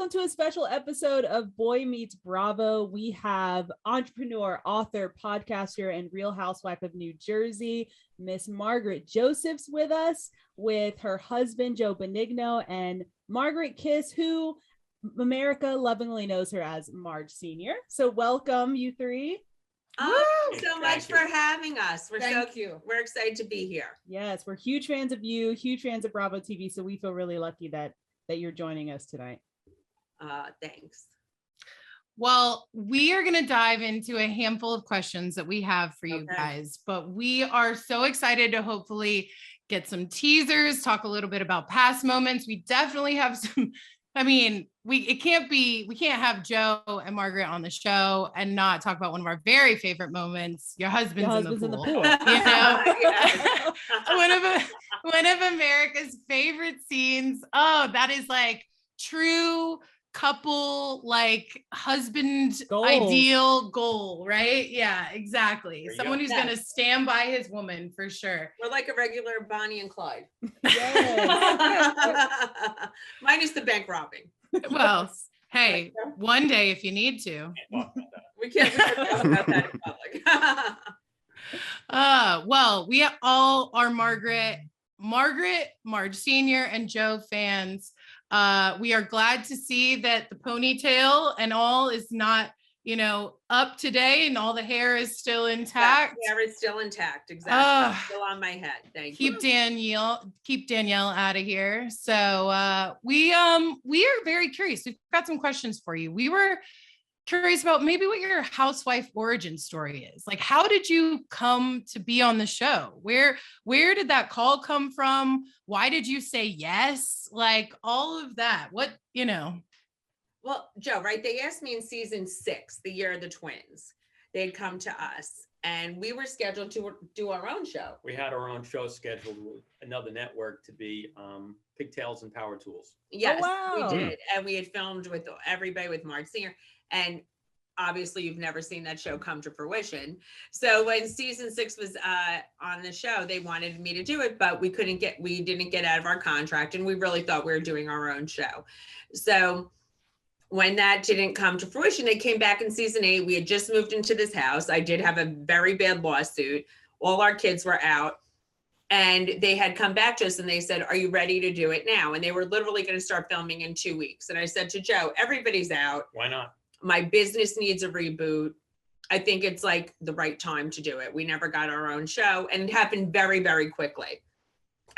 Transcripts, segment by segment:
welcome to a special episode of Boy Meets Bravo. We have entrepreneur, author, podcaster, and Real Housewife of New Jersey, Miss Margaret Josephs with us, with her husband, Joe Benigno, and Margaret Kiss, who America lovingly knows her as Marge Sr. So welcome, you three. Thank you so much for having us. We're excited to be here. Yes, we're huge fans of you, huge fans of Bravo TV, so we feel really lucky that you're joining us tonight. Thanks. Well, we are going to dive into a handful of questions that we have for you guys, but we are so excited to hopefully get some teasers, talk a little bit about past moments. We definitely have some, we can't have Joe and Margaret on the show and not talk about one of our very favorite moments, your husband's in the pool. You know, one of America's favorite scenes. Oh, that is like true couple, like husband ideal goal, right? Yeah, exactly. Someone who's going to stand by his woman for sure. We're like a regular Bonnie and Clyde. Yes. Minus the bank robbing. Well, hey, one day if you need to. We can't talk about that in public. Well, we all are Marge Sr. and Joe fans. We are glad to see that the ponytail and all is not, up today and all the hair is still intact. Yeah, hair is still intact. Exactly. Still on my head. Thank you. Keep Danielle out of here. So we are very curious. We've got some questions for you. We were curious about maybe what your housewife origin story is. Like, how did you come to be on the show? Where did that call come from? Why did you say yes? Like all of that. Well, Joe, right? They asked me in season 6, the year of the twins. They'd come to us and we were scheduled to do our own show. We had our own show scheduled with another network to be Pigtails and Power Tools. Yes, we did. And we had filmed with everybody with Marge Sr. And obviously you've never seen that show come to fruition. So when season 6 was on the show, they wanted me to do it, but we didn't get out of our contract. And we really thought we were doing our own show. So when that didn't come to fruition, they came back in season 8. We had just moved into this house. I did have a very bad lawsuit. All our kids were out. And they had come back to us and they said, are you ready to do it now? And they were literally going to start filming in 2 weeks. And I said to Joe, everybody's out. Why not? My business needs a reboot. I think it's like the right time to do it. We never got our own show and it happened very, very quickly.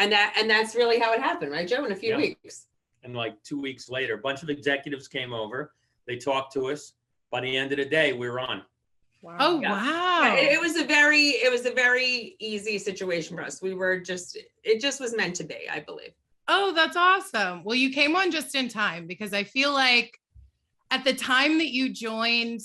And that's really how it happened, right, Joe? In a few weeks. And like 2 weeks later, a bunch of executives came over. They talked to us. By the end of the day, we were on. Wow. Oh, wow. Yeah, it was a very easy situation for us. It just was meant to be, I believe. Oh, that's awesome. Well, you came on just in time because I feel like at the time that you joined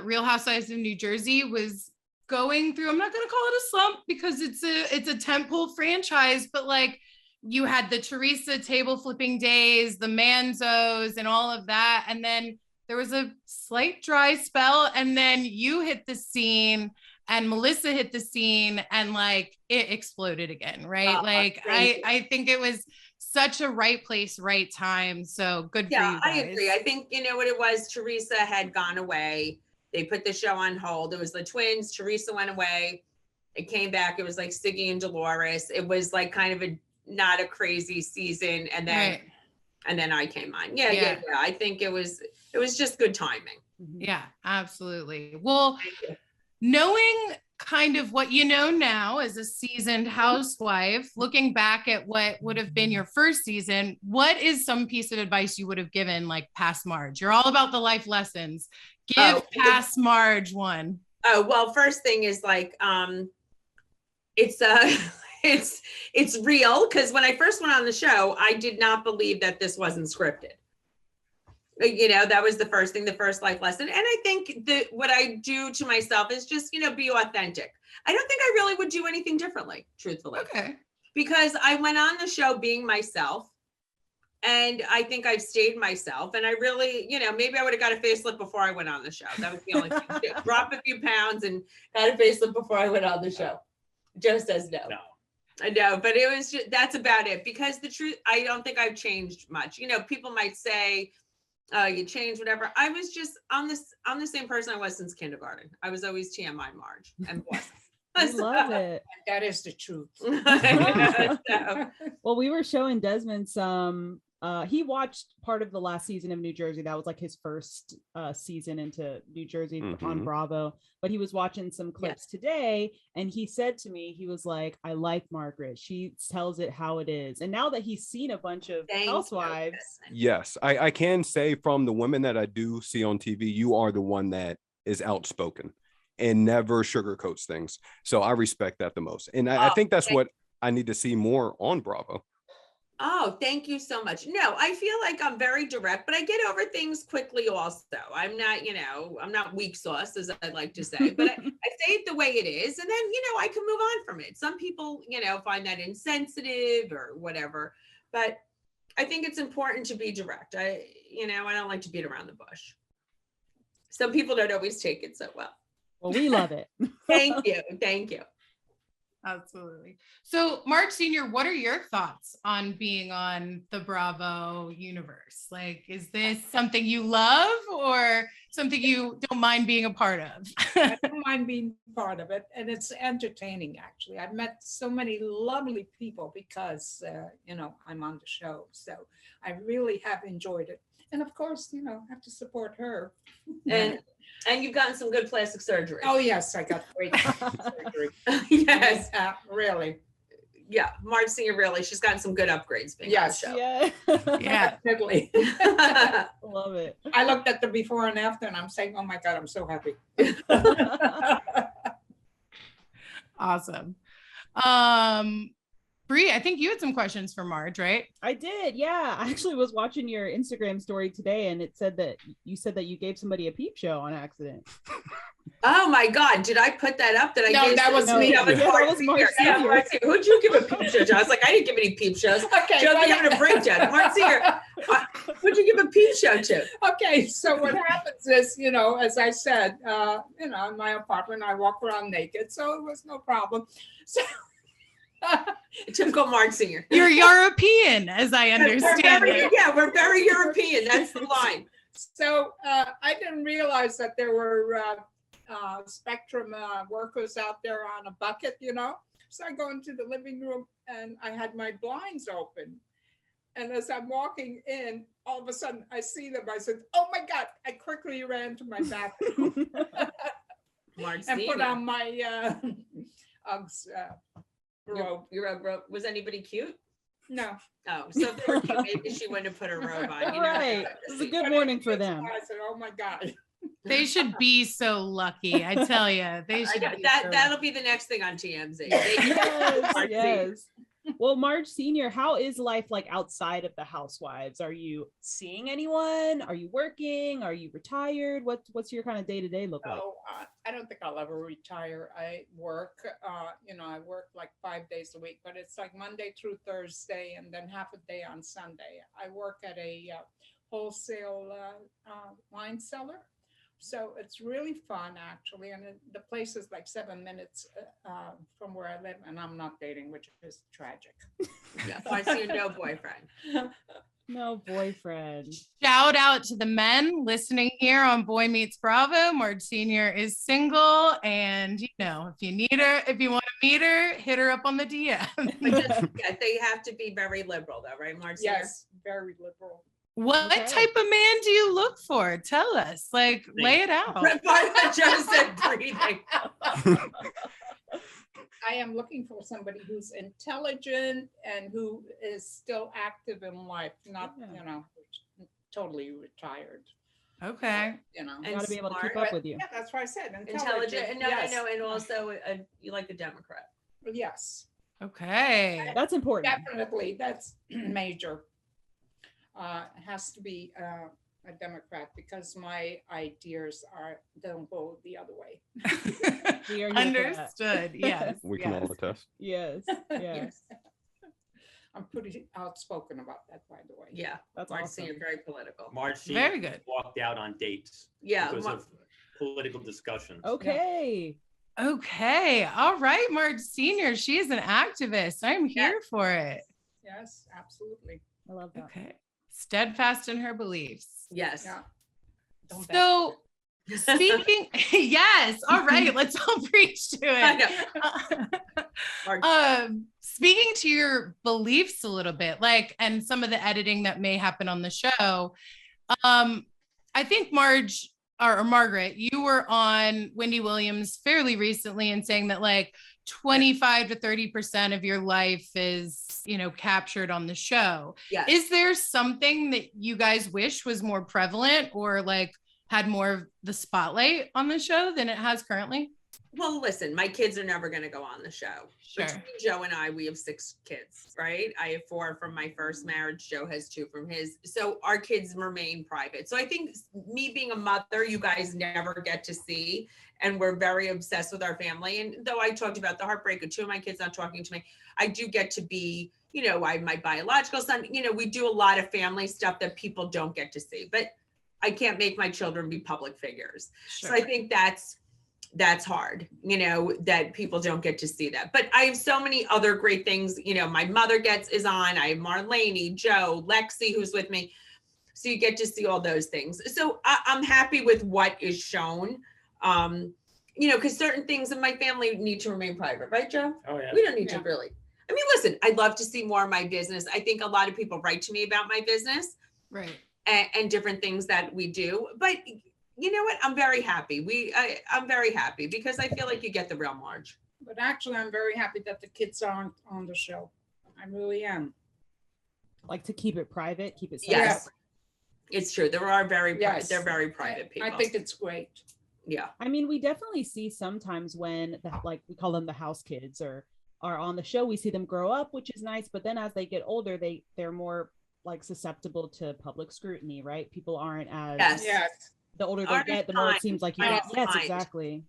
Real Housewives of New Jersey was going through, I'm not going to call it a slump because it's a tentpole franchise, but like you had the Teresa table flipping days, the Manzos and all of that. And then there was a slight dry spell and then you hit the scene and Melissa hit the scene and like it exploded again, right? I think it was such a right place, right time. So good for you guys. I agree. I think, what it was, Teresa had gone away. They put the show on hold. It was the twins. Teresa went away. It came back. It was like Siggy and Dolores. It was like kind of not a crazy season. And then I came on. Yeah. I think it was just good timing. Yeah, absolutely. Well, knowing kind of what you know now as a seasoned housewife, looking back at what would have been your first season, what is some piece of advice you would have given like past Marge? You're all about the life lessons. Give past Marge one. Oh, well, first thing is like, it's real. Cause when I first went on the show, I did not believe that this wasn't scripted. That was the first thing, the first life lesson. And I think that what I do to myself is just, be authentic. I don't think I really would do anything differently, truthfully. Okay. Because I went on the show being myself. And I think I've stayed myself. And I really, maybe I would have got a facelift before I went on the show. That was the only thing. Drop a few pounds and had a facelift before I went on the show. Joe says no. I know, but it was that's about it. Because the truth, I don't think I've changed much. People might say, You change whatever. I was just I'm the same person I was since kindergarten. I was always TMI Marge and boss. I love it. That is the truth. So, Well, we were showing Desmond some. He watched part of the last season of New Jersey. That was like his first season into New Jersey on Bravo. But he was watching some clips today, and he said to me, he was like, "I like Margaret. She tells it how it is." And now that he's seen a bunch of Housewives, yes, I can say from the women that I do see on TV, you are the one that is outspoken and never sugarcoats things. So I respect that the most, and I think that's what I need to see more on Bravo. Oh, thank you so much. No, I feel like I'm very direct, but I get over things quickly also. I'm not, I'm not weak sauce, as I like to say, but I say it the way it is. And then, I can move on from it. Some people, find that insensitive or whatever, but I think it's important to be direct. I don't like to beat around the bush. Some people don't always take it so well. Well, we love it. Thank you. Thank you. Absolutely. So, Marge Sr., what are your thoughts on being on the Bravo universe? Like, is this something you love or something you don't mind being a part of? I don't mind being part of it. And it's entertaining, actually. I've met so many lovely people because, I'm on the show. So I really have enjoyed it. And of course, I have to support her. And you've gotten some good plastic surgery. Oh, yes, I got great surgery. Yes. Really. Yeah, Marge Sr. really, she's gotten some good upgrades being Yes. on the Yeah. Yeah. Definitely. show. Love it. I looked at the before and after and I'm saying, oh my God, I'm so happy. Awesome. Bree, I think you had some questions for Marge, right? I did. Yeah. I actually was watching your Instagram story today, and it said that you gave somebody a peep show on accident. Oh my God, did I put that up? That I No, gave that was me. That was Yeah, Marge that was Marge Sr. Yeah, Sr. Marge Sr. Who'd you give a peep show to? I was like, I didn't give any peep shows. Okay. Joe's having a breakdown. Marge Sr. Who'd you give a peep show to? Okay, so what happens is, as I said, in my apartment, I walk around naked, so it was no problem. So Typical Marge Sr. You're European, as I understand it. Yeah, we're very European. That's the line. So I didn't realize that there were Spectrum workers out there on a bucket, So I go into the living room and I had my blinds open. And as I'm walking in, all of a sudden I see them. I said, oh my God, I quickly ran to my bathroom Marge and Sr. put on my Uggs robe. Your robe. Was anybody cute? No. Oh, so if they were cute, maybe she wouldn't have put her robe on. Right. It's a good morning for them. I said, oh my God. They should be so lucky. I tell you, they should. Be so That'll be the next thing on TMZ. Yes, Marge Sr. yes. Well, Marge Sr., how is life like outside of the Housewives? Are you seeing anyone? Are you working? Are you retired? What's your kind of day-to-day look like? Oh, I don't think I'll ever retire. I work, I work like 5 days a week, but it's like Monday through Thursday and then half a day on Sunday. I work at a wholesale wine cellar. So it's really fun, actually. And the place is like 7 minutes from where I live, and I'm not dating, which is tragic. Yeah, I see no boyfriend. No boyfriend. Shout out to the men listening here on Boy Meets Bravo. Marge Sr. is single, and if you need her, if you want to meet her, hit her up on the DM. But they have to be very liberal, though, right, Marge? Yes, very liberal. What type of man do you look for? Tell us. Like, lay it out. Joe said breathing. I am looking for somebody who's intelligent and who is still active in life, not, totally retired. Okay. And got to be able to keep smart. up with you. Yeah, that's what I said. Intelligent. And yes. and also you like the Democrat. Yes. Okay. That's important. Definitely. That's major. It has to be a Democrat because my ideas don't go the other way. We are here for that. Understood. Yes. We can all attest. Yes. Yes. I'm pretty outspoken about that, by the way. Yeah, That's Marge awesome. Sr. very political. Marge Sr. Very good. walked out on dates Yeah, because of political discussions. Okay. Okay. All right, Marge Sr. She's an activist. I'm here for it. Yes, absolutely. I love that. Okay. steadfast in her beliefs. Yes. Yeah. Don't bet. So speaking, yes, all right, let's all preach to it. Speaking to your beliefs a little bit, like, and some of the editing that may happen on the show, I think Marge or Margaret, you were on Wendy Williams fairly recently and saying that like 25 to 30% of your life is, you know, captured on the show. Yes. Is there something that you guys wish was more prevalent or like had more of the spotlight on the show than it has currently? Well, listen, my kids are never going to go on the show. Sure. Between Joe and I, we have 6 kids, right? I have 4 from my first marriage. Joe has 2 from his. So our kids remain private. So I think me being a mother, you guys never get to see. And we're very obsessed with our family. And though I talked about the heartbreak of 2 of my kids not talking to me, I do get to be, you know, my biological son, you know, we do a lot of family stuff that people don't get to see. But I can't make my children be public figures. Sure. So I think that's hard, you know, that people don't get to see that. But I have so many other great things, you know, my mother is on, I have Marlene, Joe, Lexi, who's with me. So you get to see all those things. So I'm happy with what is shown, you know, because certain things in my family need to remain private, right, Joe? Oh, yeah. We don't need to really. I mean, listen, I'd love to see more of my business. I think a lot of people write to me about my business. Right. And different things that we do. But you know what? I'm very happy. I'm very happy because I feel like you get the real Marge. But actually, I'm very happy that the kids aren't on the show. I really am. Like to keep it private, keep it separate. Yes, it's true. There are they're very I- private people. I think it's great. Yeah. I mean, we definitely see sometimes when like we call them the house kids or are on the show, we see them grow up, which is nice. But then as they get older, they're more like susceptible to public scrutiny, right? People aren't as Yes. the older they Aren't get, the as more kind. it seems like you Aren't get. as Yes, kind. exactly.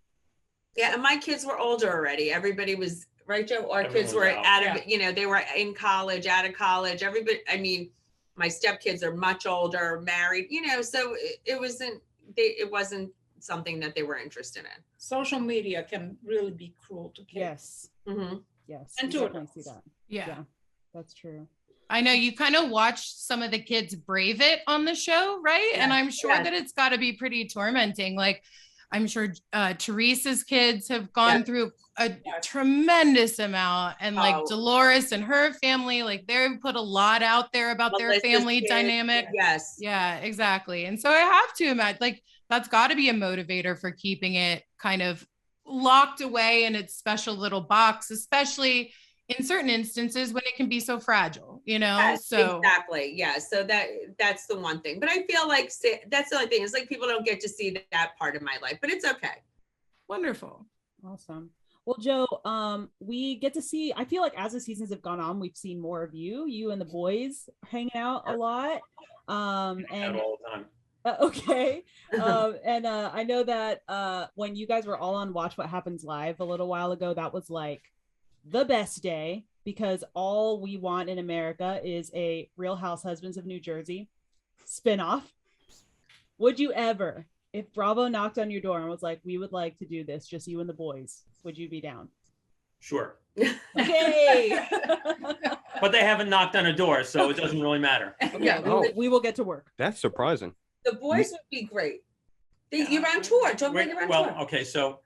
Yeah, and my kids were older already. Everybody was, right, Joe? Our Everyone kids was were out. out of, you know, they were in college, out of college. Everybody, I mean, my stepkids are much older, married, you know, so it wasn't something that they were interested in. Social media can really be cruel to kids. Yes. Mm-hmm. Yes. And we to definitely see adults. that. Yeah. Yeah, that's true. I know you kind of watched some of the kids brave it on the show, right? And I'm sure that it's got to be pretty tormenting. Like, I'm sure Teresa's kids have gone through a tremendous amount, and like Dolores and her family, like they've put a lot out there about their Melissa's family kids, dynamic. Yes. Yeah, exactly. And so I have to imagine, like, that's got to be a motivator for keeping it kind of locked away in its special little box, especially in certain instances when it can be so fragile, you know? Yes, so exactly. Yeah. So that's the one thing. But I feel like that's the only thing. It's like people don't get to see that part of my life, but it's okay. wonderful. Awesome. Well, Joe, we get to see, I feel like as the seasons have gone on, we've seen more of you and the boys hanging out a lot. And all the time. okay. I know that when you guys were all on Watch What Happens Live a little while ago, that was like the best day because all we want in America is a Real Housewives of New Jersey spinoff. Would you ever, if Bravo knocked on your door and was like, we would like to do this, just you and the boys, would you be down? Sure. Okay. But they haven't knocked on a door, so it doesn't really matter. Yeah. We will get to work. That's surprising. The boys would be great. You're on tour. Talk about you're on tour. Okay, so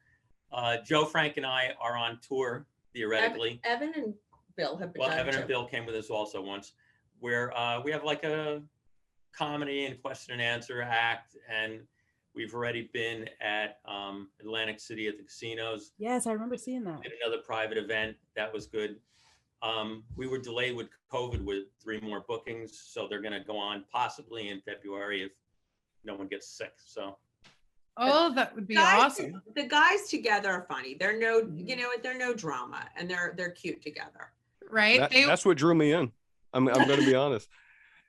Joe, Frank, and I are on tour theoretically. Evan and Bill have been. Well, Evan and Bill came with us also once, where we have like a comedy and question and answer act, and we've already been at Atlantic City at the casinos. Yes, I remember seeing that. Did another private event that was good. We were delayed with COVID with 3 more bookings, so they're going to go on possibly in February if no one gets sick. So. Oh, that would be awesome. The guys together are funny. They're no, you know, they're no drama, and they're cute together. Right. That's what drew me in. I'm going to be honest.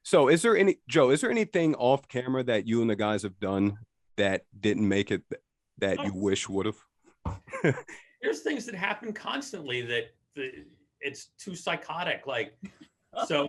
So is there anything off camera that you and the guys have done that didn't make it that you wish would have? There's things that happen constantly that it's too psychotic. Like, so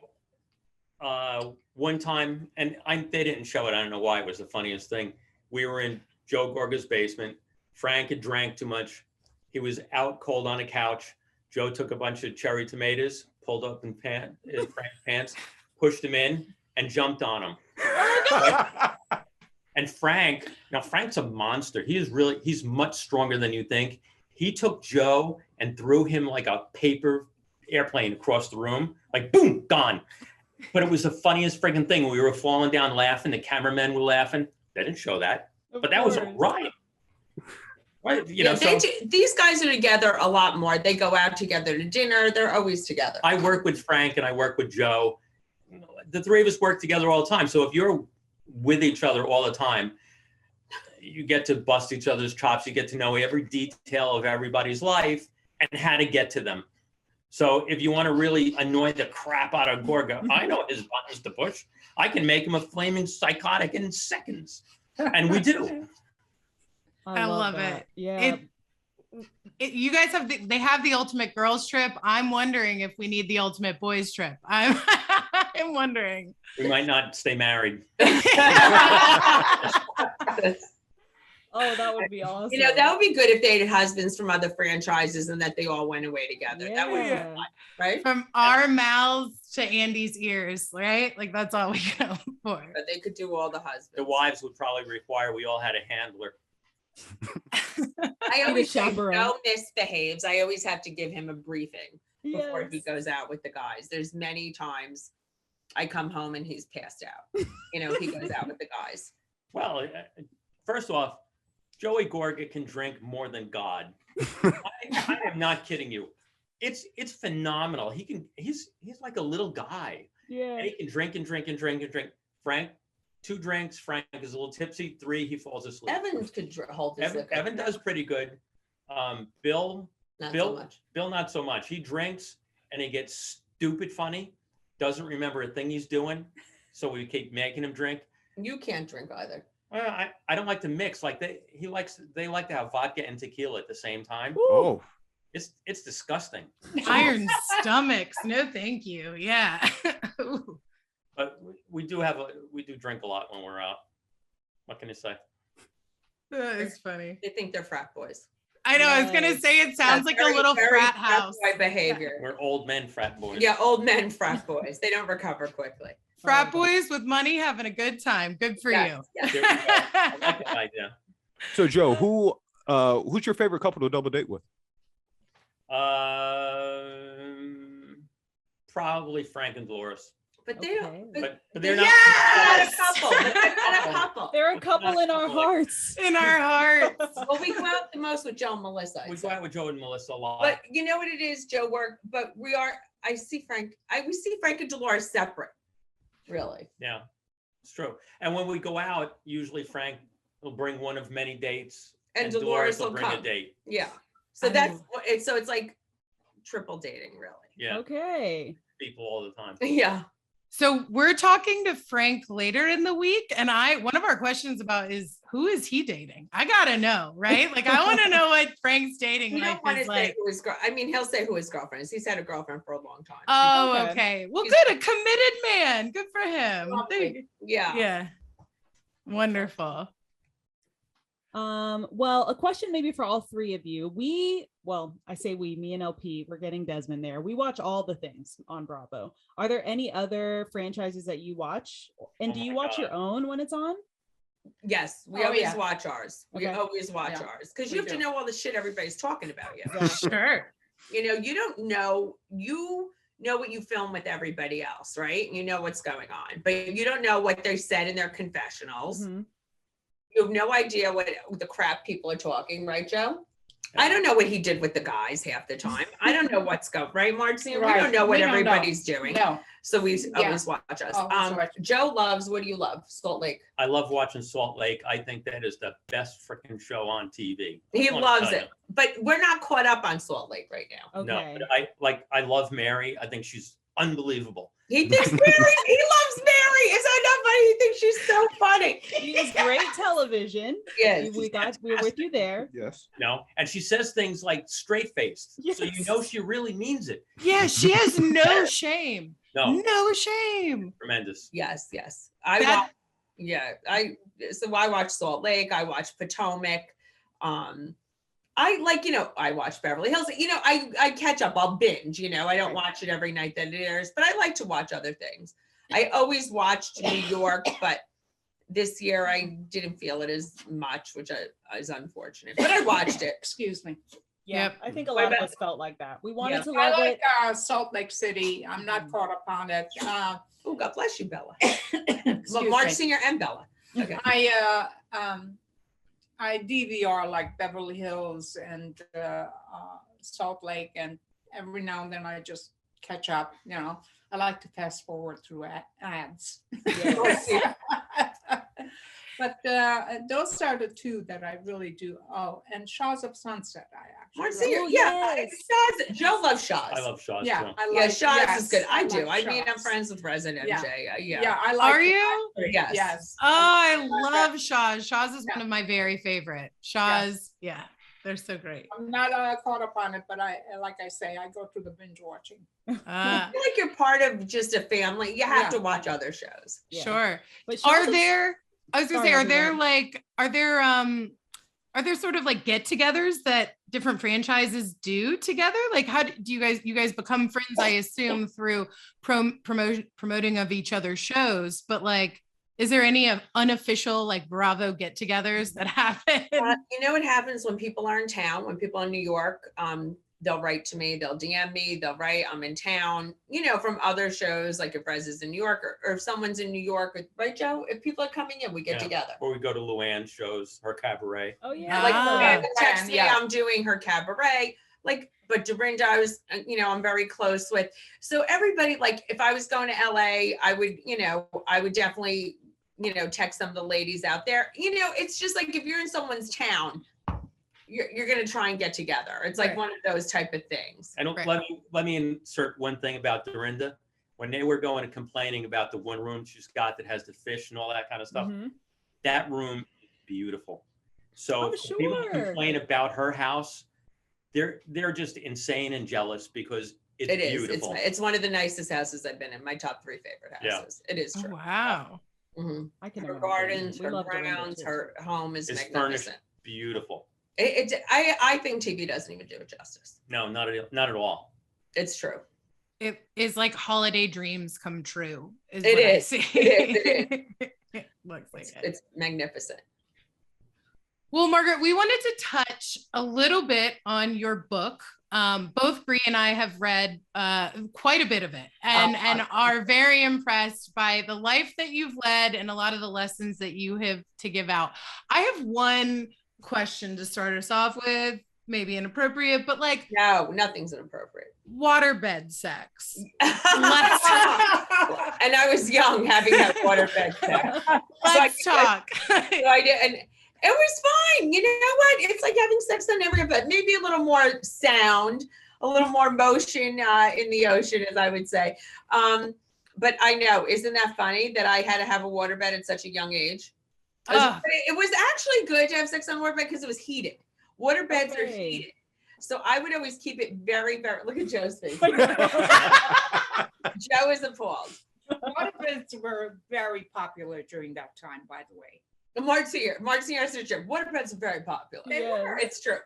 one time, and they didn't show it. I don't know why. It was the funniest thing. We were in Joe Gorga's basement. Frank had drank too much. He was out cold on a couch. Joe took a bunch of cherry tomatoes, pulled up in Frank's pants, pushed him in. and jumped on him. And Frank's a monster. He's much stronger than you think. He took Joe and threw him like a paper airplane across the room, like boom, gone. But it was the funniest freaking thing. We were falling down laughing. The cameramen were laughing. They didn't show that, but that was all right. Right? These guys are together a lot more. They go out together to dinner. They're always together. I work with Frank and I work with Joe. The three of us work together all the time. So if you're with each other all the time, you get to bust each other's chops. You get to know every detail of everybody's life and how to get to them. So if you want to really annoy the crap out of Gorga, I know his buttons to push. I can make him a flaming psychotic in seconds. And we do. I love it. Yeah. You guys they have the ultimate girls trip. I'm wondering if we need the ultimate boys trip. I'm wondering. We might not stay married. Oh, that would be awesome. That would be good if they had husbands from other franchises and that they all went away together. Yeah. That would be fun, right? From our mouths to Andy's ears, right? Like that's all we go for. But they could do all the husbands. The wives would probably require we all had a handler. I always say chaperone. Joe misbehaves. I always have to give him a briefing before he Yes. goes out with the guys. There's many times I come home and he's passed out. He goes out with the guys. Well, first off, Joey Gorga can drink more than God. I am not kidding you. It's phenomenal. He's like a little guy. Yeah. And he can drink and drink and drink and drink. Frank, 2 drinks. Frank is a little tipsy. 3, he falls asleep. Evan could hold his liquor. Evan does pretty good. Bill, so much. Bill, not so much. He drinks and he gets stupid funny. Doesn't remember a thing he's doing. So we keep making him drink. You can't drink either. Well, I don't like to mix. Like they like to have vodka and tequila at the same time. Oh, It's disgusting. Iron stomachs. No, thank you. Yeah. But we do drink a lot when we're out. What can you say? It's funny. They think they're frat boys. I know. I was gonna say it sounds like a little frat house. Boy behavior. We're old men frat boys. Yeah, old men frat boys. They don't recover quickly. Frat boys with money having a good time. Good for Yes, you. yes. There we go. I like that idea. so Joe, who's your favorite couple to double date with? Probably Frank and Dolores. But they don't. Okay. But But they're not. yes! They're not a couple. They're not a couple. They're a couple in our hearts. In our hearts. Well, we go out the most with Joe and Melissa. I'd We say. go out with Joe and Melissa a lot. But you know what it is, Joe but we see Frank and Dolores separate. Really. Yeah, it's true. And when we go out, usually Frank will bring one of many dates, And Dolores will bring come. a date. Yeah. So it's like triple dating, really. Yeah, Okay. people all the time. Yeah. So we're talking to Frank later in the week, and one of our questions about is who is he dating? I gotta know, right? Like I want to know what Frank's dating We life don't want is to say like. who his he'll say who his girlfriend is. He's had a girlfriend for a long time. Oh, Okay. okay. Well, He's- good. A committed man. Good for him. Yeah. Yeah. Wonderful. Well, a question maybe for all three of you. I say we, me and LP, we're getting Desmond there. We watch all the things on Bravo. Are there any other franchises that you watch? And Oh do you my watch God. your own when it's on? Yes. We Oh, always yeah. watch ours. We Okay. always watch Yeah, ours. Because we you have to do. know all the shit everybody's talking about you. Sure. You don't know, you know what you film with everybody else, right? You know what's going on, but you don't know what they said in their confessionals. Mhm. You have no idea what the crap people are talking, right, Joe? I don't know what he did with the guys half the time. I don't know what's going, right, Marge Sr? We Right. don't know what We don't know. everybody's doing. No. So we Yeah. always watch us. Always watch. Joe loves, what do you love? Salt Lake. I love watching Salt Lake. I think that is the best freaking show on TV. He I wanna loves tell it, but we're not caught up on Salt Lake right now. you. No, Okay. but I love Mary. I think she's unbelievable. He thinks Mary, he loves Mary. Is that not funny? He thinks she's so funny. She is great television. Yes. We're with you there. Yes. And she says things like straight faced. So you Yes. know she really means it. Yeah, she has no shame. No, No shame. tremendous. Yes. That- I watch Salt Lake. I watch Potomac. I watch Beverly Hills. I catch up. I'll binge. I don't watch it every night that it airs, but I like to watch other things. I always watched New York, but this year I didn't feel it as much, which is unfortunate, but I watched it. Excuse me. Yeah, Yep. I think a lot of us felt like that. We wanted Yeah. to I love like it. Salt Lake City. I'm not caught up on it. Oh, God bless you, Bella. Excuse Well, Marge me. Sr. and Bella. Okay. I DVR like Beverly Hills and Salt Lake, and every now and then I just catch up. You know, I like to fast forward through ads. Yes. But those are the two that I really do. Oh, and Shaws of Sunset. I Marge actually. Sr. Oh, Yeah, yes. Shaw's. Joe loves Shaw's. I love Shaw's Yeah, too. I Yeah, like. Shaw's yes, is good. I do. like I mean, I'm Shaw's. friends with Resident Yeah. MJ. Yeah, I like. Are it. you? Yes. Yes. Oh, I love Shaw's. Shaw's is Yeah. one of my very favorite. Shaw's, yeah, they're so great. I'm not caught up on it, but like I say, I go through the binge watching. I feel like you're part of just a family. You have Yeah. to watch other shows. Yeah. Sure. But Are Shaw's of- there, I was gonna Sorry, say, are there sort of like get-togethers that different franchises do together? Like how do you guys become friends, I assume, through promoting of each other's shows, but like, is there any unofficial like Bravo get-togethers that happen? You know what happens when people are in town, when people are in New York, they'll write to me, they'll DM me, they'll write, I'm in town, you know, from other shows, like if Rez is in New York or if someone's in New York, right, Joe? If people are coming in, we get Yeah. together. Or we go to Luann's shows, her cabaret. Oh yeah. Like Ah. Miranda texts me, Yeah. I'm doing her cabaret. Like, but Dorinda, I was, you know, I'm very close with. So everybody, like, if I was going to LA, I would definitely, you know, text some of the ladies out there. You know, it's just like if you're in someone's town, you're gonna try and get together. It's like Right. one of those type of things. And Right. let me insert one thing about Dorinda. When they were going and complaining about the one room she's got that has the fish and all that kind of stuff, Mhm. that room is beautiful. So Oh, when people sure. complain about her house, they're just insane and jealous because it's It is. beautiful. It's one of the nicest houses I've been in. My top 3 favorite Yeah. houses. It is Oh, true. wow. Mhm. I can Her imagine. gardens, We her love Dorinda, grounds, too. her home is It's magnificent. Beautiful. I think TV doesn't even do it justice. No, not at all. It's true. It is like holiday dreams come true. It What I is. see. It Looks like it. It's magnificent. Well, Margaret, we wanted to touch a little bit on your book. Both Bree and I have read quite a bit of it and are very impressed by the life that you've led and a lot of the lessons that you have to give out. I have one question to start us off with, maybe inappropriate, but like No, nothing's inappropriate. waterbed sex. And I was young having that waterbed sex. Let's talk. So I did, and it was fine. You know what? It's like having sex on every bed. Maybe a little more sound, a little more motion in the ocean, as I would say. But I know, isn't that funny that I had to have a waterbed at such a young age? It was actually good to have sex on a waterbed because it was heated. Waterbeds are Okay. heated. So I would always keep it very, very, look at Joe's face. Joe is appalled. Waterbeds were very popular during that time, by the way. Marge Sr. said, "Jim, waterbeds are very popular." Yes. It's true.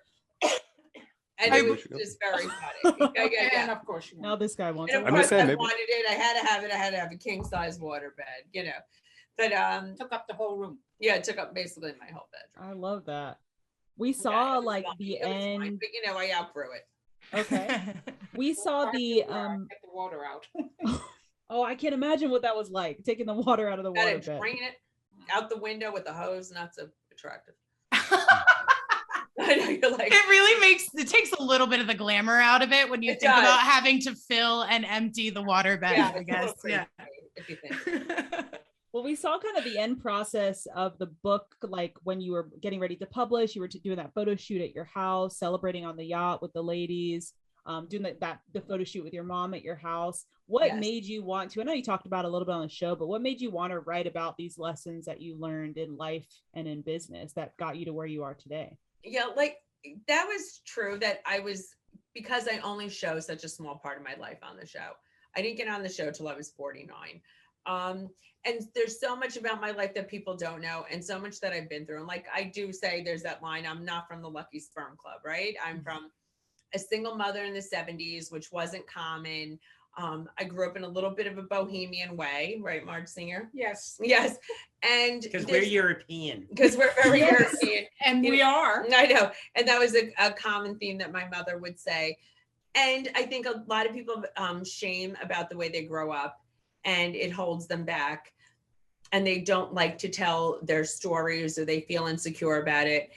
And it was just very funny. Yeah. And of course, you Now know, this guy wants And it. of I'm just course, saying, I maybe- wanted it. I had to have a king size waterbed, you know. But took up the whole room. yeah, it took up basically my whole bedroom. I love that. We Yeah, saw it was like fun. the It was fine, end. but you know, I outgrew it. Okay. We saw the Get the water out. oh, I can't imagine what that was like, taking the water out of the Got to waterbed. drain it out the window with the hose. Not so attractive. I know you're like, It really takes a little bit of the glamour out of it when you It think does. about having to fill and empty the water bed, yeah, I it's a little guess. crazy, Yeah. if you think. Well, we saw kind of the end process of the book, like when you were getting ready to publish, you were doing that photo shoot at your house, celebrating on the yacht with the ladies, doing the photo shoot with your mom at your house. What Yes. made you want to, I know you talked about it a little bit on the show, but what made you want to write about these lessons that you learned in life and in business that got you to where you are today? Yeah, like that was true that because I only show such a small part of my life on the show. I didn't get on the show till I was 49. And there's so much about my life that people don't know and so much that I've been through. And like I do say, there's that line, I'm not from the Lucky Sperm Club, right? I'm from a single mother in the 70s, which wasn't common. I grew up in a little bit of a bohemian way, right, Marge Sr? Yes. Yes. And Because we're European. Because we're very Yes. European. And we are. I know. And that was a common theme that my mother would say. And I think a lot of people shame about the way they grow up, and it holds them back. And they don't like to tell their stories, or they feel insecure about it.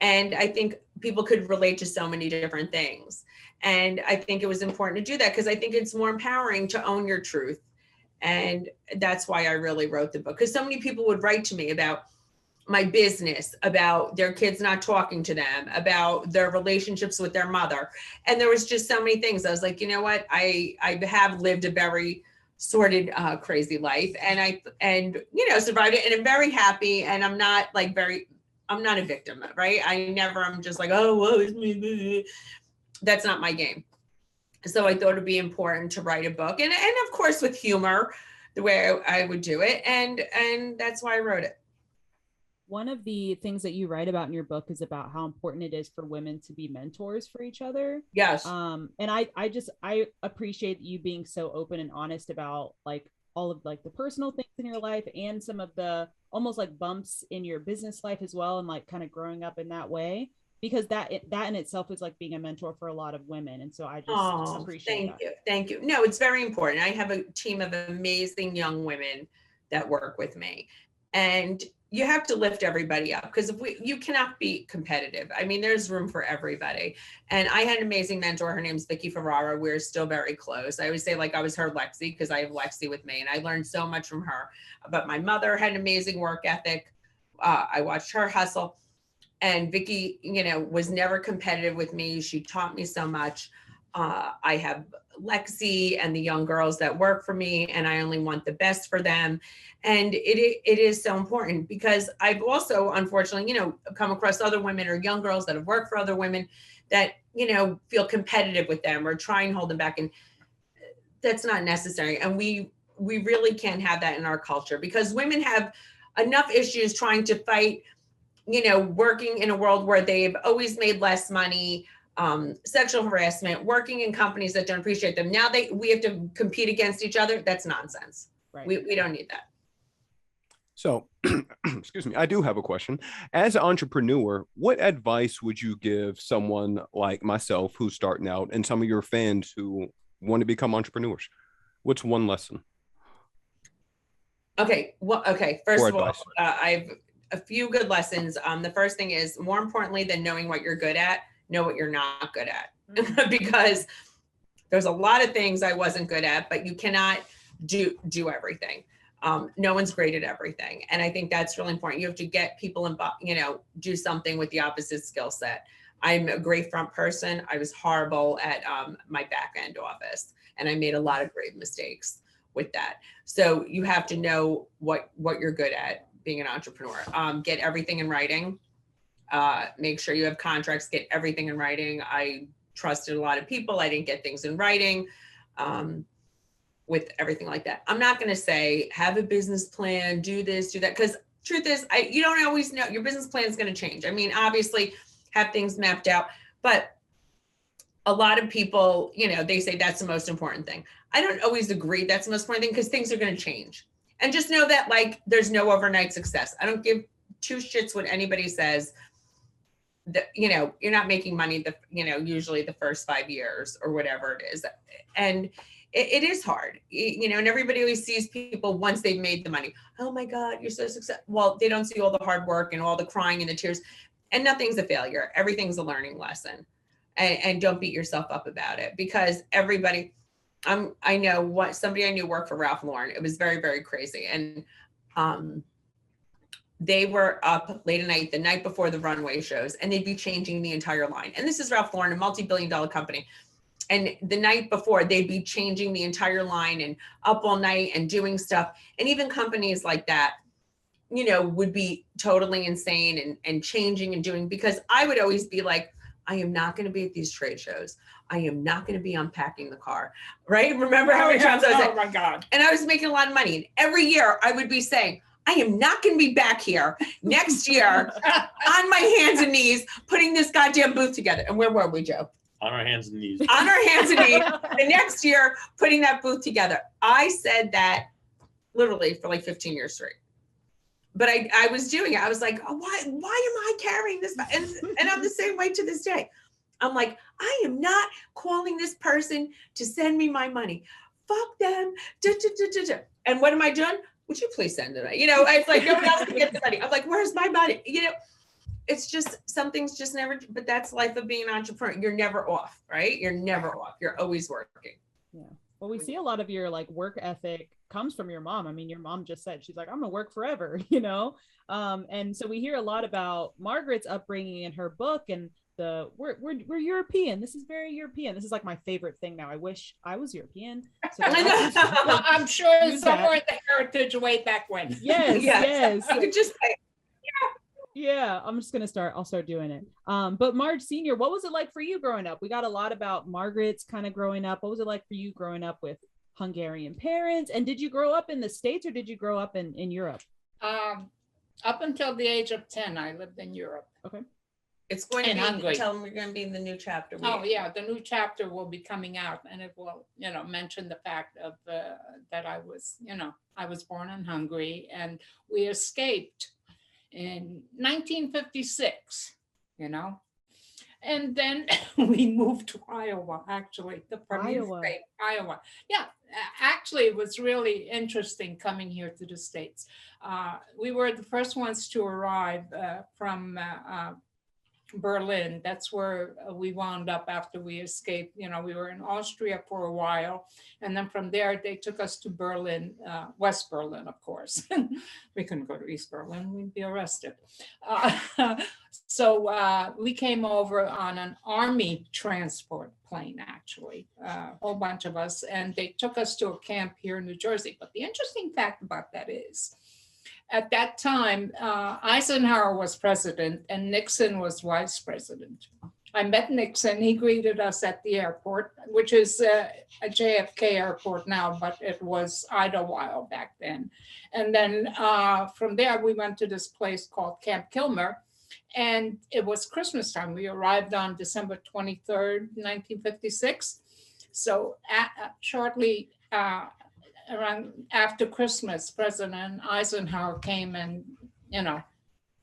And I think people could relate to so many different things. And I think it was important to do that because I think it's more empowering to own your truth. And that's why I really wrote the book, because so many people would write to me about my business, about their kids not talking to them, about their relationships with their mother. And there was just so many things. I was like, you know what? I have lived a very sordid, crazy life, and survived it. And I'm very happy. And I'm not I'm not a victim, right? I'm just like, oh, whoa, it's me. That's not my game. So I thought it'd be important to write a book, and of course with humor, the way I would do it, and that's why I wrote it. One of the things that you write about in your book is about how important it is for women to be mentors for each other. Yes. And I appreciate you being so open and honest about like all of like the personal things in your life and some of the almost like bumps in your business life as well, and like kind of growing up in that way. Because that in itself is like being a mentor for a lot of women. And so I just appreciate that. Thank you. No, it's very important. I have a team of amazing young women that work with me. And you have to lift everybody up, because you cannot be competitive. I mean, there's room for everybody. And I had an amazing mentor. Her name's Vicky Ferrara. We're still very close. I always say like I was her Lexi, because I have Lexi with me, and I learned so much from her. But my mother had an amazing work ethic. I watched her hustle. And Vicky, was never competitive with me. She taught me so much. I have Lexi and the young girls that work for me, and I only want the best for them. And it is so important, because I've also, unfortunately, come across other women or young girls that have worked for other women that, feel competitive with them or try and hold them back. And that's not necessary. And we really can't have that in our culture, because women have enough issues trying to fight, working in a world where they've always made less money, sexual harassment, working in companies that don't appreciate them. Now we have to compete against each other. That's nonsense. Right. We don't need that. So, excuse me, I do have a question. As an entrepreneur, what advice would you give someone like myself who's starting out, and some of your fans who want to become entrepreneurs? What's one lesson? Okay. Well, okay. First of all, I've a few good lessons. The first thing is, more importantly than knowing what you're good at, know what you're not good at. Mm-hmm. Because there's a lot of things I wasn't good at, but you cannot do everything. No one's great at everything. And I think that's really important. You have to get people involved, do something with the opposite skill set. I'm a great front person. I was horrible at my back end office, and I made a lot of grave mistakes with that. So you have to know what you're good at being an entrepreneur. Get everything in writing. Make sure you have contracts, get everything in writing. I trusted a lot of people. I didn't get things in writing with everything like that. I'm not going to say, have a business plan, do this, do that. Because truth is, you don't always know. Your business plan is going to change. I mean, obviously have things mapped out, but a lot of people, they say that's the most important thing. I don't always agree that's the most important thing, because things are going to change. And just know that there's no overnight success. I don't give two shits what anybody says. That, you're not making money, usually the first 5 years or whatever it is. And it is hard, and everybody always sees people once they've made the money. Oh my God, you're so successful. Well, they don't see all the hard work and all the crying and the tears, and nothing's a failure. Everything's a learning lesson. And don't beat yourself up about it, because everybody, I know somebody I knew worked for Ralph Lauren. It was very, very crazy. And they were up late at night, the night before the runway shows, and they'd be changing the entire line. And this is Ralph Lauren, a multi-billion-dollar company. And the night before, they'd be changing the entire line and up all night and doing stuff. And even companies like that, would be totally insane and changing and doing, because I would always be like, I am not going to be at these trade shows. I am not going to be unpacking the car, right? Remember how many times I was like, oh my God. And I was making a lot of money. And every year I would be saying, I am not going to be back here next year on my hands and knees putting this goddamn booth together. And where were we, Joe? On our hands and knees. On our hands and knees. The next year, putting that booth together. I said that literally for like 15 years straight. But I was doing it. I was like, oh, why am I carrying this? And I'm the same way to this day. I'm like, I am not calling this person to send me my money. Fuck them. And what am I doing? Would you please send it? You know, it's like no one else can get the money. I'm like, where's my money? You know, it's just some things just never, but that's life of being an entrepreneur. You're never off, right? You're never off. You're always working. Yeah. Well, we see a lot of your like work ethic comes from your mom. I mean, your mom just said, she's like, I'm gonna work forever, you know? And so we hear a lot about Margaret's upbringing in her book, and we're European. This is very European. This is like my favorite thing now. I wish I was European. So I'm sure somewhere in the heritage way back when. Yes. You could just say, yeah, I'll start doing it. But Marge Sr., what was it like for you growing up? We got a lot about Margaret's kind of growing up. What was it like for you growing up with Hungarian parents? And did you grow up in the States or did you grow up in Europe? Up until the age of 10, I lived in Europe. Okay. it's going to In be, Hungary. tell them we're going to be in the new chapter. Oh yeah, the new chapter will be coming out, and it will, mention the fact of that I was born in Hungary, and we escaped in 1956. And then we moved to Iowa, actually, the premier state, Iowa. Yeah, actually, it was really interesting coming here to the States. We were the first ones to arrive from Berlin. That's where we wound up after we escaped. We were in Austria for a while, and then from there they took us to Berlin, West Berlin, of course. We couldn't go to East Berlin, we'd be arrested. So we came over on an army transport plane, actually, a whole bunch of us, and they took us to a camp here in New Jersey. But the interesting fact about that is, at that time, Eisenhower was president and Nixon was vice president. I met Nixon. He greeted us at the airport, which is a JFK airport now, but it was Idlewild back then. And then from there, we went to this place called Camp Kilmer, and it was Christmas time. We arrived on December 23rd, 1956. So shortly around after Christmas, President Eisenhower came and,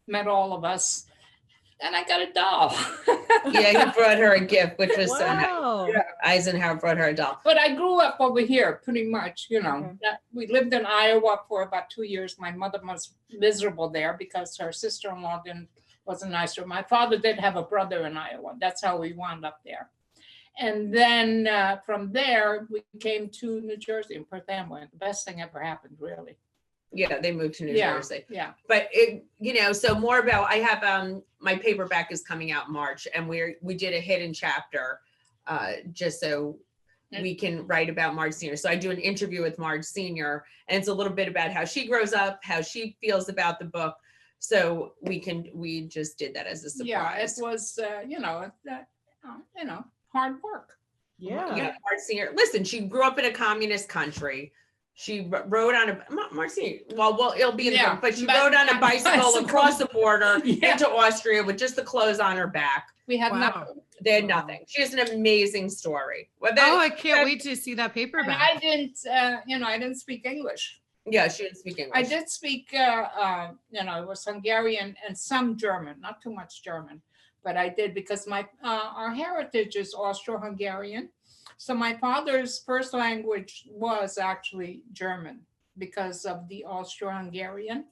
met all of us, and I got a doll. Yeah, he brought her a gift, which was so nice. Wow. Yeah, Eisenhower brought her a doll. But I grew up over here, pretty much, We lived in Iowa for about 2 years. My mother was miserable there because her sister-in-law wasn't nice to her. My father did have a brother in Iowa. That's how we wound up there. And then from there, we came to New Jersey in Perth Amboy. The best thing ever happened, really. Yeah, they moved to New Jersey. Yeah. But so more about, I have my paperback is coming out in March, and we did a hidden chapter just so we can write about Marge Sr. So I do an interview with Marge Sr. and it's a little bit about how she grows up, how she feels about the book. So we just did that as a surprise. Yeah, it was hard work. Yeah. Marge Sr. Listen, she grew up in a communist country. She rode on Marge Sr. Well, it'll be in the book, but she rode on a bicycle across the border into Austria with just the clothes on her back. We had nothing. They had nothing. She has an amazing story. I can't wait to see that paperback. I didn't speak English. Yeah, she didn't speak English. I did speak, it was Hungarian and some German, not too much German, but I did because our heritage is Austro-Hungarian. So my father's first language was actually German because of the Austro-Hungarian.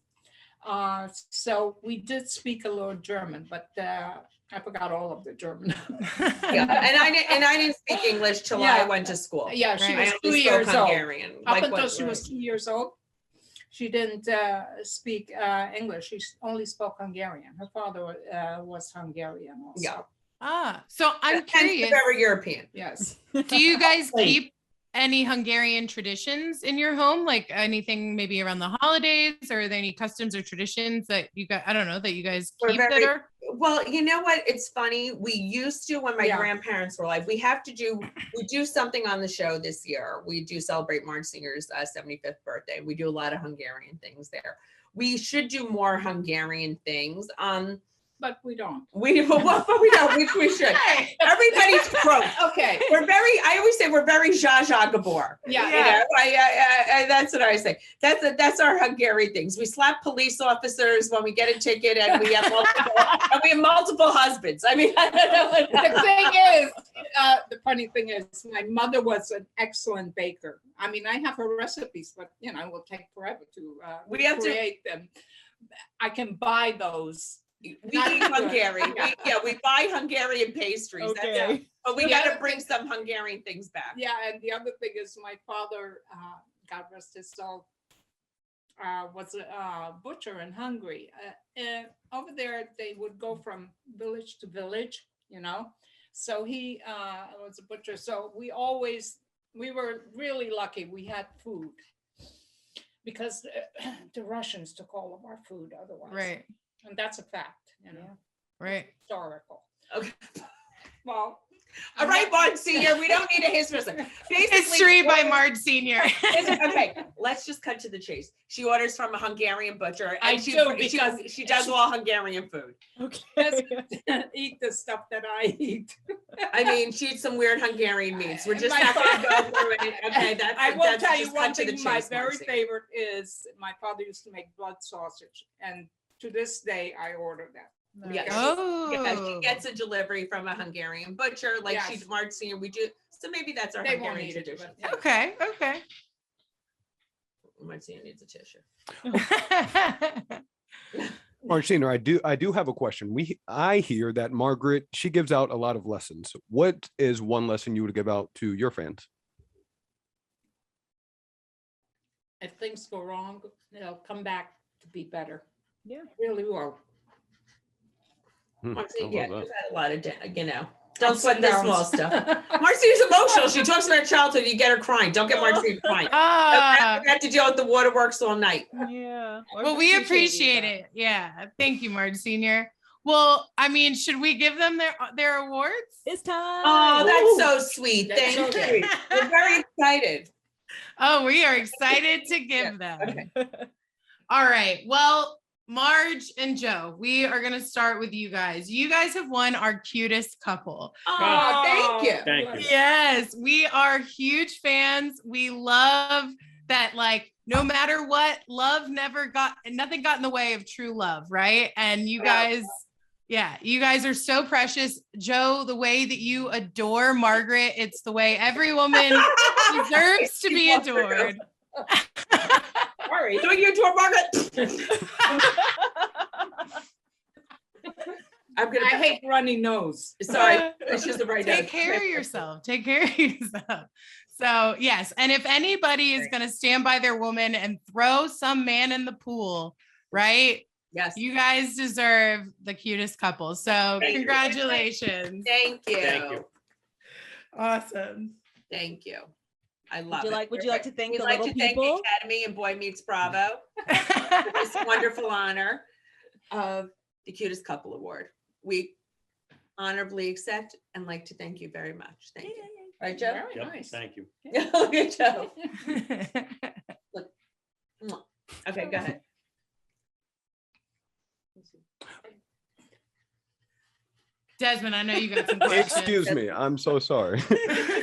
So we did speak a little German, but I forgot all of the German. Yeah, and I didn't speak English till I went to school. Yeah, she was 2 years old. Up until she was 2 years old, she didn't speak English. She only spoke Hungarian. Her father was Hungarian also. Yeah. So I'm curious. Very European. Yes. Do you guys keep any Hungarian traditions in your home? Like anything maybe around the holidays, or are there any customs or traditions that you guys, that you guys keep that are? Well, you know what? It's funny. We used to, when my grandparents were alive, we do something on the show this year. We do celebrate Marge Sr.'s 75th birthday. We do a lot of Hungarian things there. We should do more Hungarian things. but we don't. But we don't. We should. Everybody's broke. Okay. I always say we're very Zsa Zsa Gabor. Yeah. You know, I that's what I say. That's our Hungary things. We slap police officers when we get a ticket, and we have multiple husbands. I mean, I don't know. The thing is, the funny thing is, my mother was an excellent baker. I mean, I have her recipes, but you know, it will take forever to create them. I can buy those. We eat Hungarian. We buy Hungarian pastries. Okay. But we got to bring some Hungarian things back. Yeah, and the other thing is, my father, God rest his soul, was a butcher in Hungary. And over there, they would go from village to village, you know. So he was a butcher. So we were really lucky. We had food because the Russians took all of our food otherwise. Right. And that's a fact, you know. Right. Historical. Okay. Well. All right, Marge Sr. We don't need a history. History by Marge Sr. Okay, let's just cut to the chase. She orders from a Hungarian butcher, and she does all Hungarian food. Okay. Eat the stuff that I eat. I mean, she eats some weird Hungarian meats. We're just not going to go through it. Okay, I will tell you just one cut to the thing. My chase, very Marcy. favorite is my father used to make blood sausage, and to this day I order that. Yeah. Oh. Yeah, she gets a delivery from a Hungarian butcher, like Yes. she's Marge Sr. We do, so maybe that's our They won't Hungarian eat it, tradition. but, yeah. Okay. Okay. Marge Sr. needs a tissue. Marge Sr, I do have a question. I hear that Margaret, she gives out a lot of lessons. What is one lesson you would give out to your fans? If things go wrong, they'll come back to be better. Yeah. Really will. Marge I Sr. Yeah, love you've that. had a lot of, you know, don't sweat the Ups and small downs. stuff. Marge Sr.'s emotional. She talks about her childhood. You get her crying. Don't get Marge Sr. crying. Ah, We have to deal with the waterworks all night. Yeah. well, we appreciate it. Yeah. Thank you, Marge Sr. Well, I mean, should we give them their awards? It's time. Oh, that's so sweet. That's Thank so you. We're very excited. Oh, we are excited to give them. Okay. All right. Well, Marge and Joe, we are going to start with you guys. You guys have won our cutest couple. Oh, thank you. Thank you. Yes, we are huge fans. We love that, like, no matter what, nothing got in the way of true love, right? And you guys, you guys are so precious. Joe, the way that you adore Margaret, it's the way every woman deserves to be adored. Sorry. Don't you adore Margaret? I hate runny nose. Sorry. It's just the right Take care of yourself. Take care of yourself. So yes, and if anybody is going to stand by their woman and throw some man in the pool, right? Yes. You guys deserve the cutest couple. So Thank you. congratulations. Thank you. Thank you. Awesome. Thank you. I love Would it. you like to thank We'd the like little to thank the people? Academy and Boy Meets Bravo for this wonderful honor of the Cutest Couple Award. We honorably accept and like to thank you very much. Thank you. Right, Joe? Very Yep, nice. thank you. Look at Joe. Okay, go ahead. Desmond, I know you got some questions. Excuse me. I'm so sorry.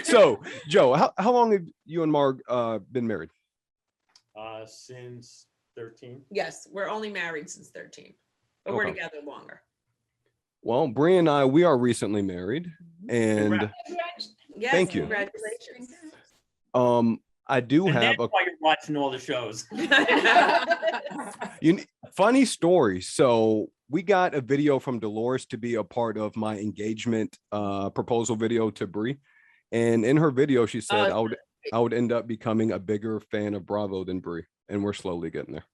So, Joe, how long have you and Marg been married? Since 13. Yes, we're only married since 13, but we're Okay. together longer. Well, Bree and I, we are recently married, and Congrats. Yes, Thank you. Congratulations. I do And have that's a why you're watching all the shows. funny story. So we got a video from Dolores to be a part of my engagement proposal video to Bree, and in her video, she said I would end up becoming a bigger fan of Bravo than Bree, and we're slowly getting there.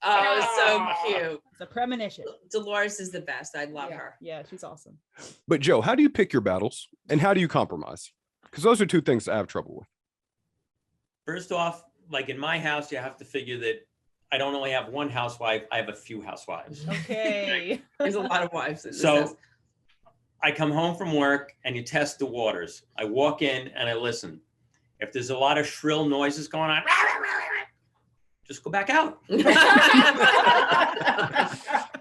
Oh, so cute. It's a premonition. Dolores is the best. I love her. Yeah, she's awesome. But Joe, how do you pick your battles, and how do you compromise? Because those are two things I have trouble with. First off, like in my house, you have to figure that I don't only have one housewife, I have a few housewives. Okay. There's a lot of wives in this So house. I come home from work and you test the waters. I walk in and I listen. If there's a lot of shrill noises going on, just go back out.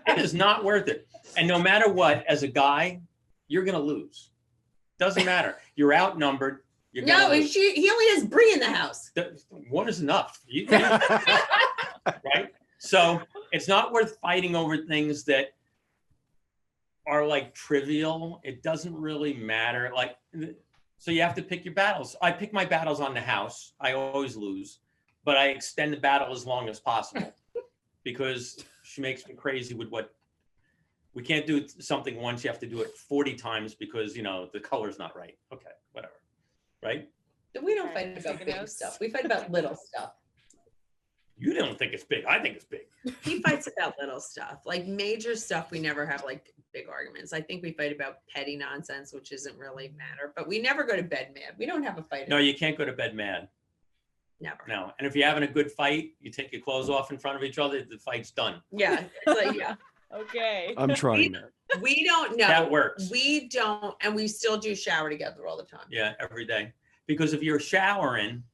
It is not worth it. And no matter what, as a guy, you're going to lose. Doesn't matter. You're outnumbered. You're No, lose. he only has Bree in the house. One is enough. Right? So it's not worth fighting over things that are like trivial. It doesn't really matter. Like, so you have to pick your battles. I pick my battles on the house. I always lose, but I extend the battle as long as possible because she makes me crazy with what we can't do something once. You have to do it 40 times because, you know, the color's not right. Okay, whatever. Right? We don't fight about big stuff. We fight about little stuff. You don't think it's big. I think it's big. He fights about little stuff. Like major stuff, we never have like big arguments. I think we fight about petty nonsense, which isn't really matter, but we never go to bed mad. We don't have a fight. No, you can't go to bed mad. Never. No. And if you're having a good fight, you take your clothes off in front of each other, the fight's done. Yeah. It's like, yeah. Okay. I'm trying that. We don't know. That works. We don't, and we still do shower together all the time. Yeah, every day. Because if you're showering,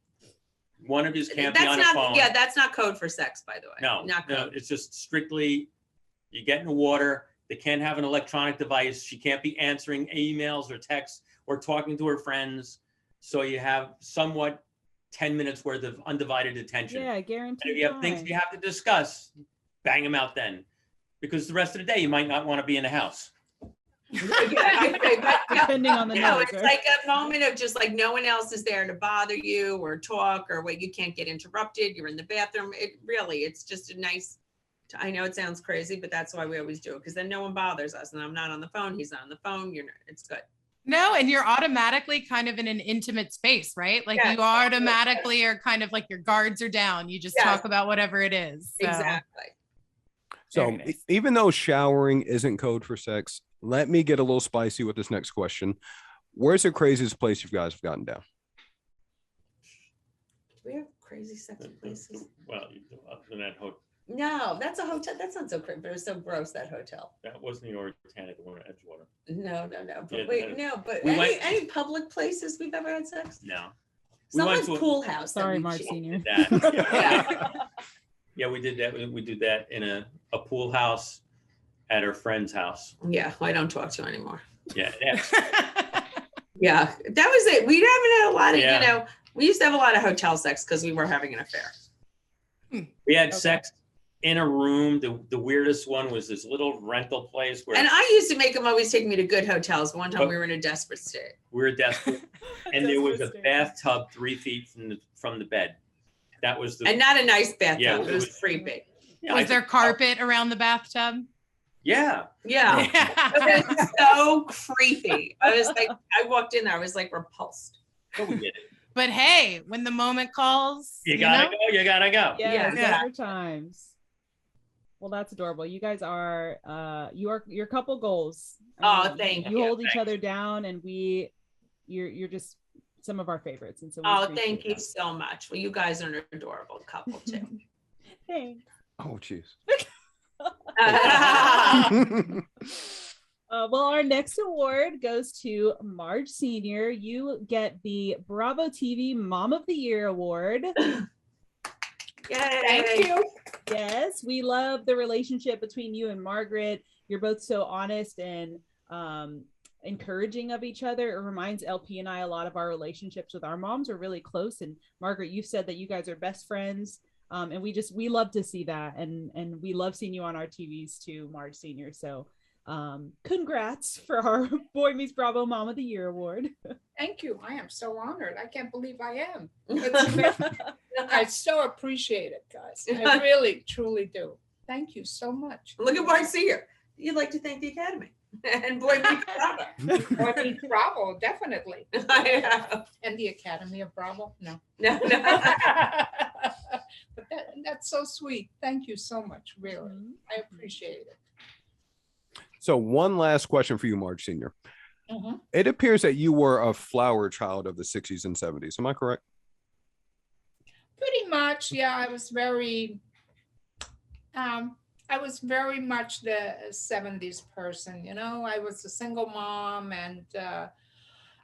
one of you can't be That's on a not, phone. yeah, that's not code for sex, by the way. No, not no, code. it's just strictly, you get in the water, they can't have an electronic device, she can't be answering emails or texts or talking to her friends. So you have somewhat 10 minutes worth of undivided attention. Yeah, guaranteed. And if you have things you have to discuss, bang them out then. Because the rest of the day, you might not want to be in the house. Depending on the no, night, it's like a moment of just like no one else is there to bother you or talk or what, you can't get interrupted. You're in the bathroom. It really, it's just a nice, I know it sounds crazy, but that's why we always do it. Because then no one bothers us and I'm not on the phone. He's not on the phone. It's good. No, and you're automatically kind of in an intimate space, right? Like Yes. you automatically are kind of like your guards are down. You just Yes. talk about whatever it is. So. Exactly. So Very nice. even though showering isn't code for sex, let me get a little spicy with this next question. Where's the craziest place you guys have gotten down? Do we have crazy sexy places? Well, other than that hotel. No, that's a hotel. That sounds so crazy, but it was so gross, that hotel. That was New York, Tannic, the one at Edgewater. No. But Yeah, wait, no, but we any, went- any public places we've ever had sex? No. We Someone's went to a- pool house. that Sorry, we Marge cheated. Sr. That. Yeah. Yeah, we did that. We did that in a pool house at her friend's house. Yeah, I don't talk to you anymore. Yeah. Yeah, that was it. We haven't had a lot of, Yeah. you know, we used to have a lot of hotel sex because we were having an affair. We had Okay. sex in a room. The weirdest one was this little rental place where And I used to make them always take me to good hotels. One time But- we were in a desperate state. we were desperate. And there was a Desperate state. bathtub 3 feet from the bed. That was the And not a nice bathtub. Yeah, it was creepy. yeah, Was I- there carpet around the bathtub? Yeah. Yeah. It was so creepy. I was like, I walked in there, I was like repulsed. So we did it. But hey, when the moment calls, You gotta go. You gotta go. Yes, Yeah. other times. Well, that's adorable. You guys are your couple goals. Oh, thank You you. hold each Thanks. other down, and you're just some of our favorites. And so we Oh, appreciate thank you that. so much. Well, you guys are an adorable couple too. Thanks. Oh, jeez. Well, our next award goes to Marge Sr. You get the Bravo TV Mom of the Year award. Yay. Thank you. Yes, we love the relationship between you and Margaret. You're both so honest and encouraging of each other. It reminds LP and I a lot of our relationships with our moms. We're really close. And Margaret, you've said that you guys are best friends. And we love to see that. And we love seeing you on our TVs too, Marge Sr. So congrats for our Boy Meets Bravo Mom of the Year award. Thank you. I am so honored. I can't believe I am. I so appreciate it, guys. I really, truly do. Thank you so much. Look at Marge Sr. You'd like to thank the Academy and Boy Meets Bravo. Boy Meets Bravo, definitely. I know. And the Academy of Bravo? No. No. But that's so sweet. Thank you so much, really. I appreciate it. So one last question for you, Marge Sr. Mhm. It appears that you were a flower child of the 60s and 70s. Am I correct? Pretty much, yeah. I was very much the 70s person, you know. I was a single mom and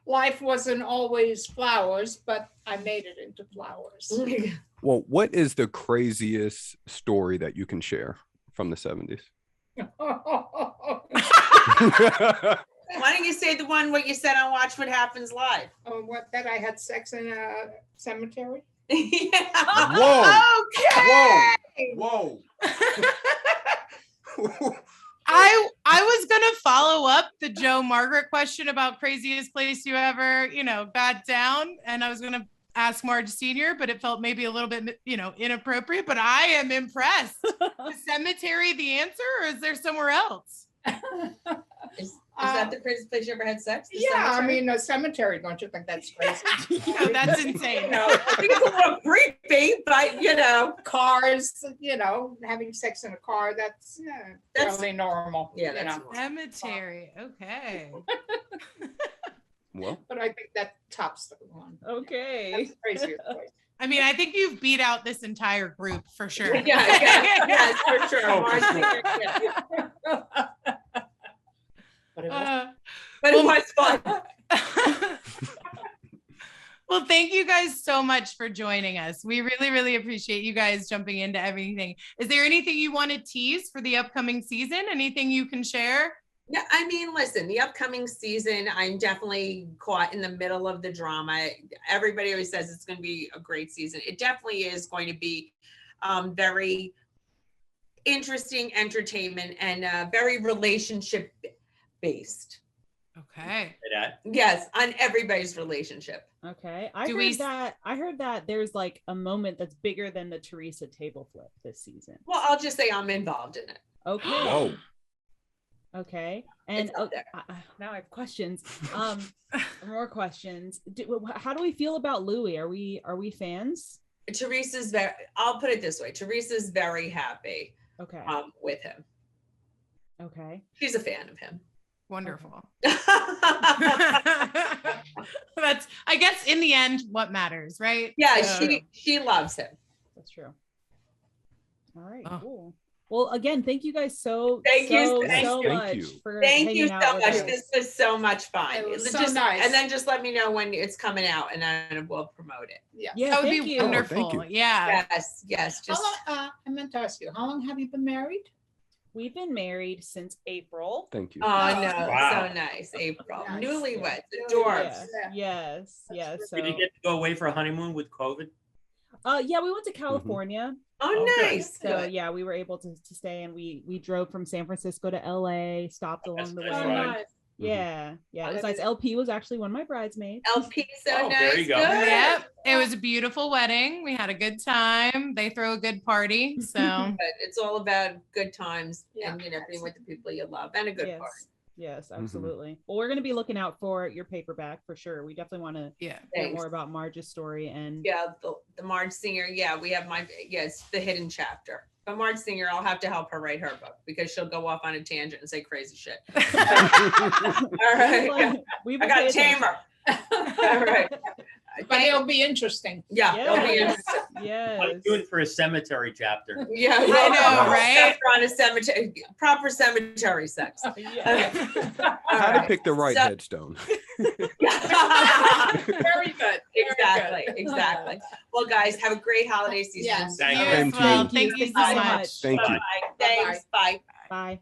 life wasn't always flowers, but I made it into flowers. Well, what is the craziest story that you can share from the 70s? Why don't you say the one what you said on Watch What Happens Live? Oh, what, that I had sex in a cemetery? Yeah. Whoa. Okay. Whoa. I was gonna follow up the Joe Margaret question about craziest place you ever, got down, and I was gonna ask Marge Sr., but it felt maybe a little bit, inappropriate. But I am impressed. The cemetery, the answer, or is there somewhere else? Is that the craziest place you ever had sex? The Yeah, cemetery? I mean, a cemetery, don't you think that's crazy? That's insane. I think it's a little creepy, but Cars, having sex in a car, that's That's- fairly normal. Yeah, that's know. Cemetery. Okay. Well, But I think that tops the one. Okay. That's the craziest place. I mean, I think you've beat out this entire group for sure. yes, for sure. Oh, Marge for Sr., yeah. But it was But it was fun. Well, thank you guys so much for joining us. We really, really appreciate you guys jumping into everything. Is there anything you want to tease for the upcoming season? Anything you can share? Yeah, I mean, listen, the upcoming season, I'm definitely caught in the middle of the drama. Everybody always says it's going to be a great season. It definitely is going to be very interesting entertainment and very relationship based. Okay. Yes, on everybody's relationship. Okay. I heard that there's like a moment that's bigger than the Teresa table flip this season. Well, I'll just say I'm involved in it. Okay. whoa. Okay. And It's up there. now I have questions. More questions. How do we feel about Louis? Are we fans? Teresa's I'll put it this way. Teresa's very happy Okay. with him. Okay. She's a fan of him. Wonderful. That's, I guess, in the end, what matters, right? Yeah, So- she loves him. That's true. All right. Oh. Cool. Well, again, thank you guys so Thank you so Thank much you. for Thank hanging you out so with much. us. This was so much fun. It was It's so just, nice. And then just let me know when it's coming out, and then we'll promote it. Yeah. Yeah, That would thank be you. wonderful. thank you. Yeah. Yes. Just How long, I meant to ask you, how long have you been married? We've been married since April. Thank you. no, Wow. so nice. April, Nice. newlyweds, Yeah. adorbs. Yeah. Yes. So Did you get to go away for a honeymoon with COVID? yeah, we went to California. Oh, Oh, good. nice. So Good. yeah, we were able to stay, and we drove from San Francisco to LA, stopped along the way. That's Oh, right. nice. Yeah. It was nice. LP was actually one of my bridesmaids. LP, so Oh, nice. there you go. Good. Yep. It was a beautiful wedding. We had a good time. They throw a good party. So But it's all about good times Yeah. and being with the people you love and a good Yes. party. Yes, absolutely. Well, we're going to be looking out for your paperback for sure. We definitely want to yeah. hear Thanks. more about Marge's story. And Yeah, the Marge Sr. Yeah, we have it's the hidden chapter. But Marge Sr., I'll have to help her write her book because she'll go off on a tangent and say crazy shit. All right. we I got to tame her. All right. But it'll be interesting. Yeah, it'll be Yes. interesting. Yes. Like do it for a cemetery chapter. Yeah, I know, right? Sex on a cemetery, proper cemetery sex. Yeah. How to pick the right So- headstone. Very good. Exactly. Well, guys, have a great holiday season. Yes. Thank You you. as Thank well. you. Thank you so Thank you so much. much. Thank you. Bye. Thanks. Bye. Bye.